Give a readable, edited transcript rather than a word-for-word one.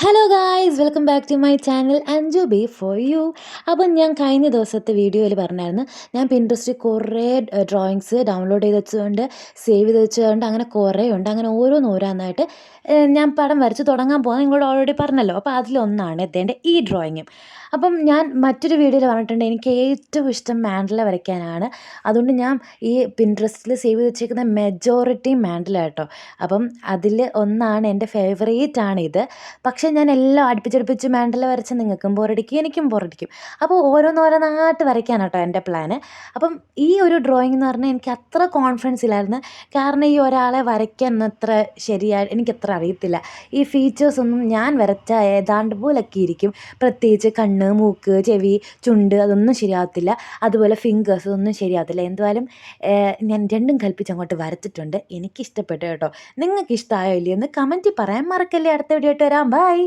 Hello guys welcome back to my channel Anju be for you. അപ്പം ഞാൻ കഴിഞ്ഞ ദിവസത്തെ വീഡിയോയിൽ പറഞ്ഞായിരുന്നു, ഞാൻ പിൻട്രസ്റ്റിൽ കുറേ ഡ്രോയിങ്സ് ഡൗൺലോഡ് ചെയ്ത് വെച്ചതുകൊണ്ട് സേവ് ചെയ്ത് വെച്ചതുകൊണ്ട് അങ്ങനെ കുറേ ഉണ്ട്. അങ്ങനെ ഓരോന്നോരോന്നായിട്ട് ഞാൻ പടം വരച്ച് തുടങ്ങാൻ പോകുന്നത് നിങ്ങളോട് ഓൾറെഡി പറഞ്ഞല്ലോ. അപ്പോൾ അതിലൊന്നാണ് എത്തേണ്ട ഈ ഡ്രോയിങ്ങും. അപ്പം ഞാൻ മറ്റൊരു വീഡിയോയിൽ പറഞ്ഞിട്ടുണ്ട്, എനിക്ക് ഏറ്റവും ഇഷ്ടം മാൻഡല വരയ്ക്കാനാണ്. അതുകൊണ്ട് ഞാൻ ഈ പിൻട്രസ്റ്റിൽ സേവ് ചെയ്ത് വെച്ചേക്കുന്ന മെജോറിറ്റി മാൻഡല കേട്ടോ. അപ്പം അതിൽ ഒന്നാണ് എൻ്റെ ഫേവറേറ്റ് ആണിത്. പക്ഷേ ഞാൻ എല്ലാം അടുപ്പിച്ചടുപ്പിച്ച് മാൻഡല വരച്ച് നിങ്ങൾക്കും ബോറടിക്കും എനിക്കും ബോറടിക്കും. അപ്പോൾ ഓരോന്നോരോന്നായിട്ട് വരയ്ക്കാനാണ് കേട്ടോ എൻ്റെ പ്ലാന്. അപ്പം ഈ ഒരു ഡ്രോയിങ് എന്ന് പറഞ്ഞാൽ എനിക്ക് അത്ര കോൺഫിഡൻസ് ഇല്ലായിരുന്നു. കാരണം ഈ ഒരാളെ വരയ്ക്കാൻ അത്ര ശരിയായി എനിക്കത്ര അറിയത്തില്ല. ഈ ഫീച്ചേഴ്സൊന്നും ഞാൻ വരച്ചാൽ ഏതാണ്ട് പോലൊക്കെ ഇരിക്കും. പ്രത്യേകിച്ച് കണ്ണ്, മൂക്ക്, ചെവി, ചുണ്ട് അതൊന്നും ശരിയാകത്തില്ല. അതുപോലെ ഫിംഗേഴ്സ് ഒന്നും ശരിയാകത്തില്ല. എന്തായാലും ഞാൻ രണ്ടും കൽപ്പിച്ച് അങ്ങോട്ട് വരച്ചിട്ടുണ്ട്. എനിക്കിഷ്ടപ്പെട്ടു കേട്ടോ. നിങ്ങൾക്ക് ഇഷ്ടമായോ ഇല്ലയോ എന്ന് കമൻറ്റിൽ പറയാൻ മറക്കല്ലേ. അടുത്ത വീഡിയോ ആയിട്ട് വരാം. ബൈ.